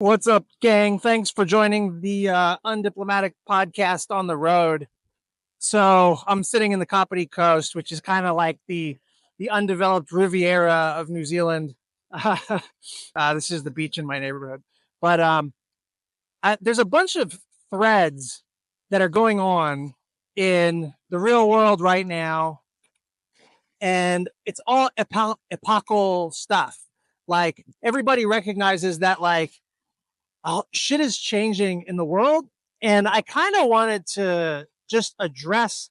What's up, gang? Thanks for joining the Undiplomatic podcast on the road. So I'm sitting in the Kapiti Coast, which is kind of like the undeveloped Riviera of New Zealand. This is the beach in my neighborhood, but there's a bunch of threads that are going on in the real world right now, and it's all epochal stuff. Like everybody recognizes that, like shit is changing in the world. And I kind of wanted to just address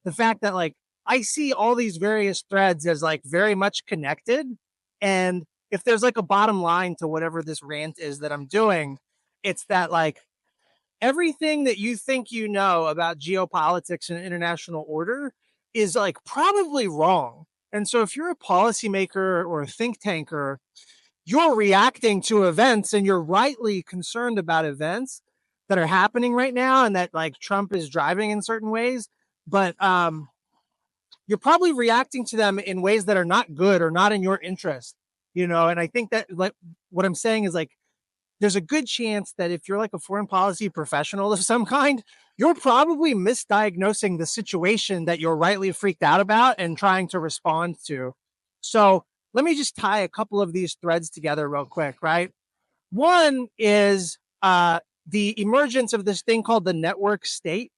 the fact that, like, I see all these various threads as like very much connected. And if there's like a bottom line to whatever this rant is that I'm doing, it's that, like, everything that you think you know about geopolitics and international order is like probably wrong. And so if you're a policymaker or a think tanker, you're reacting to events and you're rightly concerned about events that are happening right now and that, like, Trump is driving in certain ways, but you're probably reacting to them in ways that are not good or not in your interest, and I think that, like, what I'm saying is, like, there's a good chance that if you're like a foreign policy professional of some kind, you're probably misdiagnosing the situation that you're rightly freaked out about and trying to respond to. So let me just tie a couple of these threads together real quick, right? One is the emergence of this thing called the network state,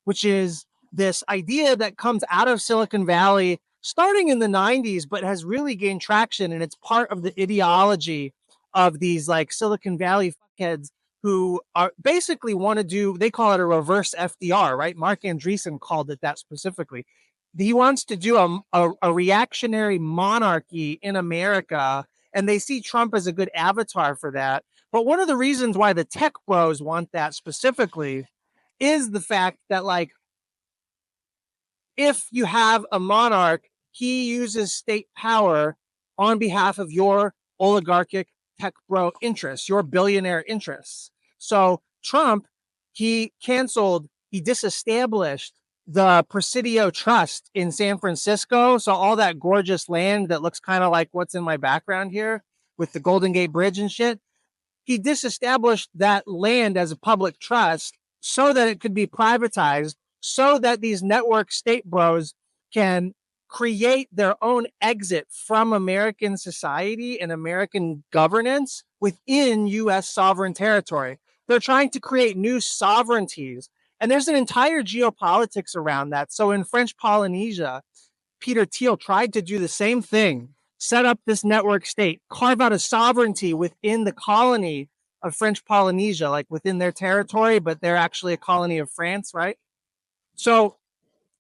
which is this idea that comes out of Silicon Valley starting in the 90s, but has really gained traction. And it's part of the ideology of these, like, Silicon Valley fuckheads who are basically want to do, they call it a reverse FDR, right? Mark Andreessen called it that specifically. He wants to do a reactionary monarchy in America, and they see Trump as a good avatar for that. But one of the reasons why the tech bros want that specifically is the fact that, like, if you have a monarch, he uses state power on behalf of your oligarchic tech bro interests, your billionaire interests. So Trump, he disestablished the Presidio Trust in San Francisco. So all that gorgeous land that looks kind of like what's in my background here with the Golden Gate Bridge and shit, he disestablished that land as a public trust so that it could be privatized, so that these network state bros can create their own exit from American society and American governance within US sovereign territory. They're trying to create new sovereignties. And there's an entire geopolitics around that. So in French Polynesia, Peter Thiel tried to do the same thing, set up this network state, carve out a sovereignty within the colony of French Polynesia, like within their territory, but they're actually a colony of France, right? So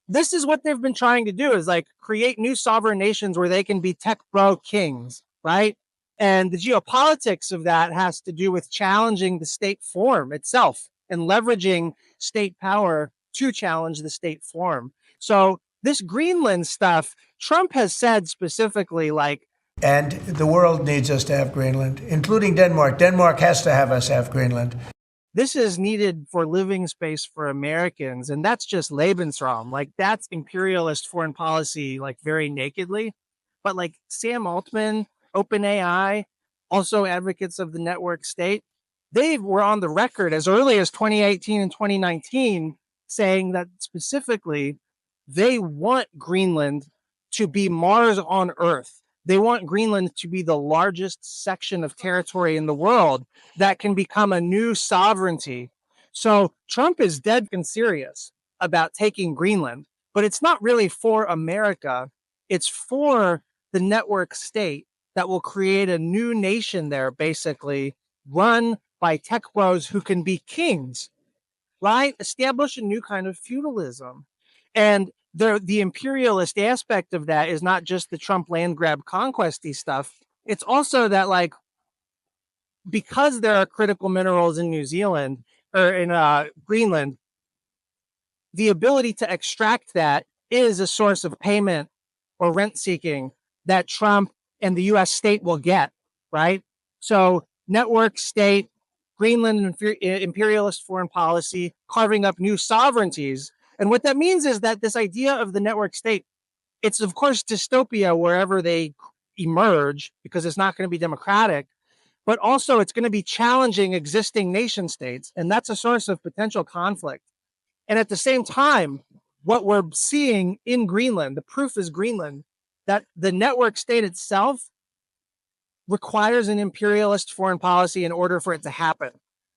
this is what they've been trying to do, is like create new sovereign nations where they can be tech bro kings, right? And the geopolitics of that has to do with challenging the state form itself and leveraging state power to challenge the state form. So this Greenland stuff, Trump has said specifically, like, and the world needs us to have Greenland, including Denmark. Denmark has to have us have Greenland. This is needed for living space for Americans. And that's just Lebensraum. Like, that's imperialist foreign policy, like, very nakedly. But like Sam Altman, OpenAI, also advocates of the network state, they were on the record as early as 2018 and 2019 saying that specifically they want Greenland to be Mars on Earth. They want Greenland to be the largest section of territory in the world that can become a new sovereignty. So Trump is dead and serious about taking Greenland, but it's not really for America. It's for the network state that will create a new nation there, basically run by tech bros who can be kings, right? Establish a new kind of feudalism. And the imperialist aspect of that is not just the Trump land grab conquesty stuff. It's also that, like, because there are critical minerals in New Zealand or in Greenland, the ability to extract that is a source of payment or rent seeking that Trump and the US state will get, right? So network state, Greenland imperialist foreign policy, carving up new sovereignties. And what that means is that this idea of the network state, it's of course dystopia wherever they emerge because it's not going to be democratic. but also it's going to be challenging existing nation states. And that's a source of potential conflict. And at the same time, what we're seeing in Greenland, the proof is Greenland, that the network state itself requires an imperialist foreign policy in order for it to happen.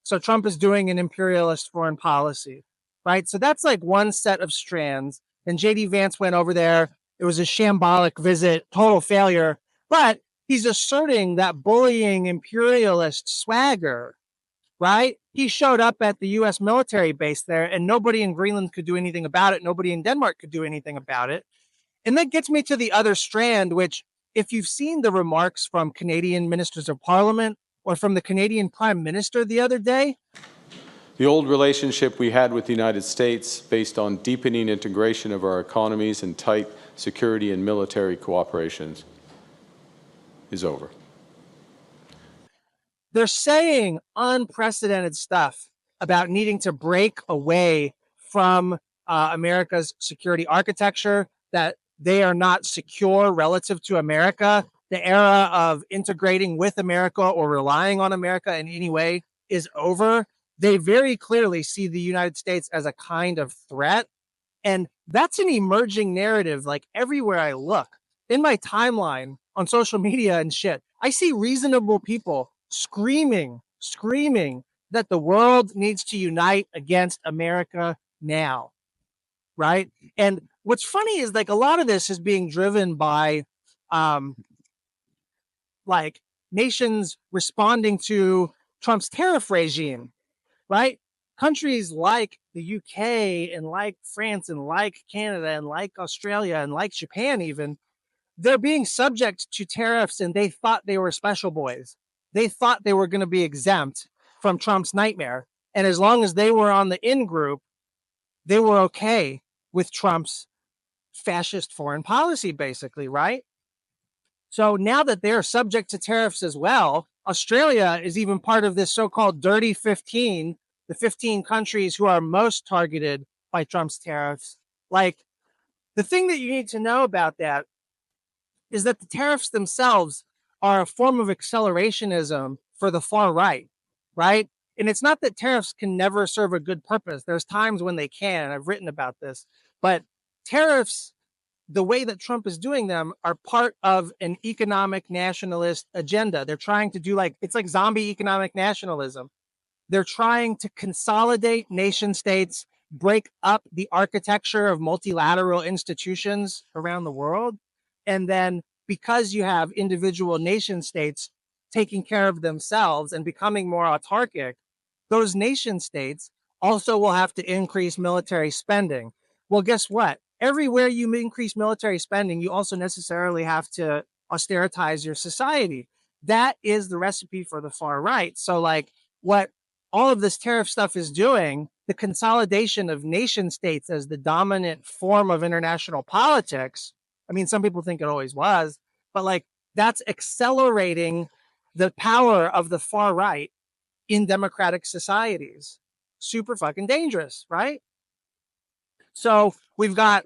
So Trump is doing an imperialist foreign policy, right? So that's like one set of strands. And JD Vance went over there. It was a shambolic visit, total failure. But he's asserting that bullying imperialist swagger, right? He showed up at the US military base there, and nobody in Greenland could do anything about it. Nobody in Denmark could do anything about it. And that gets me to the other strand, which, if you've seen the remarks from Canadian ministers of parliament or from the Canadian prime minister the other day, the old relationship we had with the United States, based on deepening integration of our economies and tight security and military cooperations, is over. They're saying unprecedented stuff about needing to break away from America's security architecture, that they are not secure relative to America. The era of integrating with America or relying on America in any way is over. They very clearly see the United States as a kind of threat. And that's an emerging narrative, like everywhere I look. In my timeline on social media and shit, I see reasonable people screaming that the world needs to unite against America now, right? And what's funny is, like, a lot of this is being driven by like nations responding to Trump's tariff regime, right? Countries like the UK and like France and like Canada and like Australia and like Japan, even, they're being subject to tariffs, and they thought they were special boys. They thought they were going to be exempt from Trump's nightmare. And as long as they were on the in group, they were okay with Trump's fascist foreign policy, basically, right? So now that they're subject to tariffs as well, Australia is even part of this so-called Dirty 15, the 15 countries who are most targeted by Trump's tariffs. Like, the thing that you need to know about that is that the tariffs themselves are a form of accelerationism for the far right, right? And it's not that tariffs can never serve a good purpose. There's times when they can. I've written about this. But tariffs, the way that Trump is doing them, are part of an economic nationalist agenda. They're trying to do, like, it's like zombie economic nationalism. They're trying to consolidate nation states, break up the architecture of multilateral institutions around the world. And then, because you have individual nation states taking care of themselves and becoming more autarkic, those nation states also will have to increase military spending. Well, guess what? Everywhere you increase military spending, you also necessarily have to austeritize your society. That is the recipe for the far right. So, like, what all of this tariff stuff is doing, the consolidation of nation states as the dominant form of international politics. I mean, some people think it always was, but, like, that's accelerating the power of the far right in democratic societies. Super fucking dangerous, right? So we've got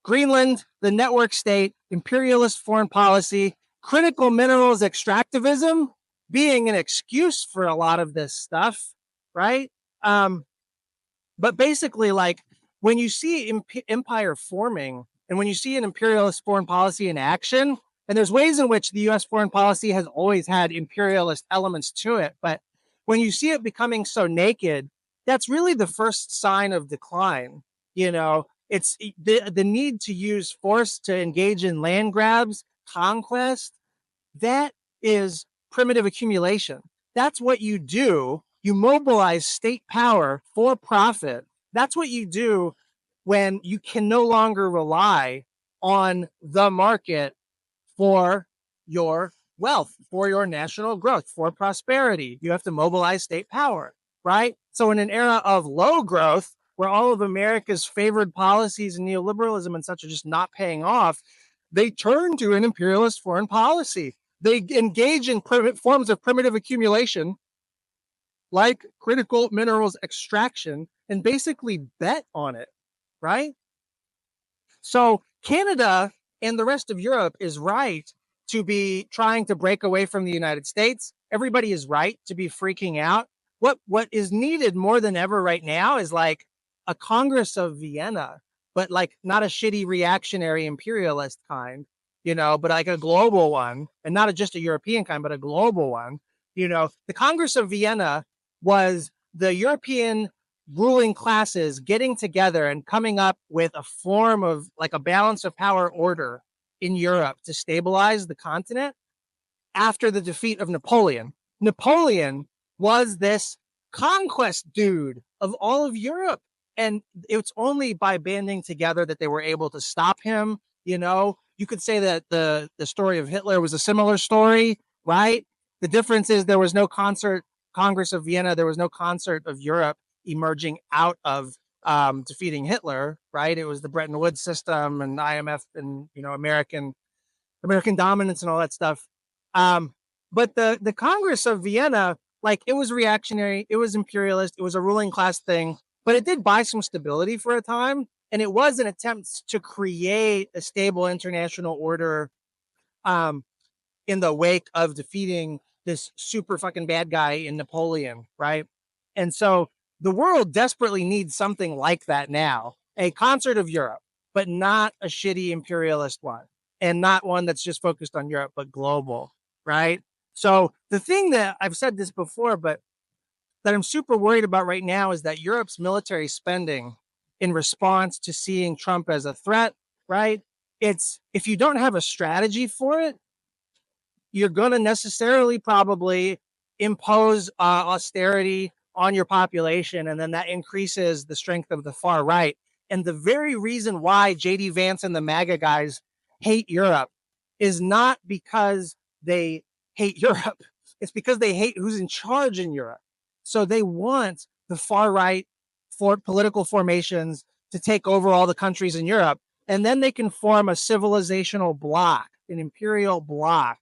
Greenland, the network state, imperialist foreign policy, critical minerals extractivism being an excuse for a lot of this stuff, right? But basically, like, when you see empire forming and when you see an imperialist foreign policy in action, and there's ways in which the US foreign policy has always had imperialist elements to it, but when you see it becoming so naked, that's really the first sign of decline. You know, it's the need to use force to engage in land grabs, conquest. That is primitive accumulation. That's what you do. You mobilize state power for profit. That's what you do when you can no longer rely on the market for your wealth, for your national growth, for prosperity. You have to mobilize state power, right? So in an era of low growth, where all of America's favored policies and neoliberalism and such are just not paying off, they turn to an imperialist foreign policy. They engage in forms of primitive accumulation, like critical minerals extraction, and basically bet on it, right? So Canada and the rest of Europe is right to be trying to break away from the United States. everybody is right to be freaking out. What is needed more than ever right now is like a Congress of Vienna, but like not a shitty reactionary imperialist kind, but like a global one, and not just a European kind, but a global one. The Congress of Vienna was the European ruling classes getting together and coming up with a form of like a balance of power order in Europe to stabilize the continent after the defeat of Napoleon. Napoleon was this conquest dude of all of Europe. And it's only by banding together that they were able to stop him. You could say that the story of Hitler was a similar story, right? The difference is there was no Congress of Vienna. There was no concert of Europe emerging out of defeating Hitler, right? It was the Bretton Woods system and IMF and, American dominance and all that stuff. But the Congress of Vienna, like, it was reactionary, it was imperialist, it was a ruling class thing, but it did buy some stability for a time. And it was an attempt to create a stable international order in the wake of defeating this super fucking bad guy in Napoleon, right? And so the world desperately needs something like that now, a concert of Europe, but not a shitty imperialist one, and not one that's just focused on Europe, but global, right? So the thing that I've said this before, but that I'm super worried about right now is that Europe's military spending in response to seeing Trump as a threat, right? It's, if you don't have a strategy for it, you're going to necessarily probably impose austerity on your population, and then that increases the strength of the far right. And the very reason why J.D. Vance and the MAGA guys hate Europe is not because they hate Europe. It's because they hate who's in charge in Europe. So they want the far right for political formations to take over all the countries in Europe, and then they can form a civilizational bloc, an imperial bloc,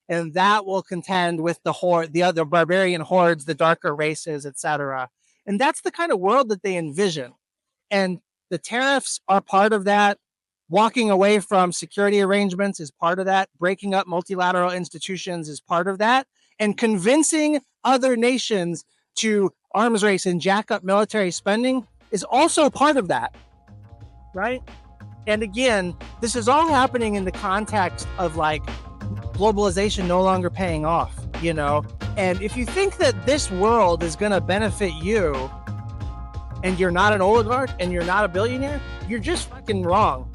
and that will contend with the horde, the other barbarian hordes, the darker races, etc. And that's the kind of world that they envision. And the tariffs are part of that. Walking away from security arrangements is part of that. Breaking up multilateral institutions is part of that. And convincing other nations to arms race and jack up military spending is also part of that, right? And again, this is all happening in the context of like globalization no longer paying off, And if you think that this world is going to benefit you and you're not an oligarch and you're not a billionaire, you're just fucking wrong.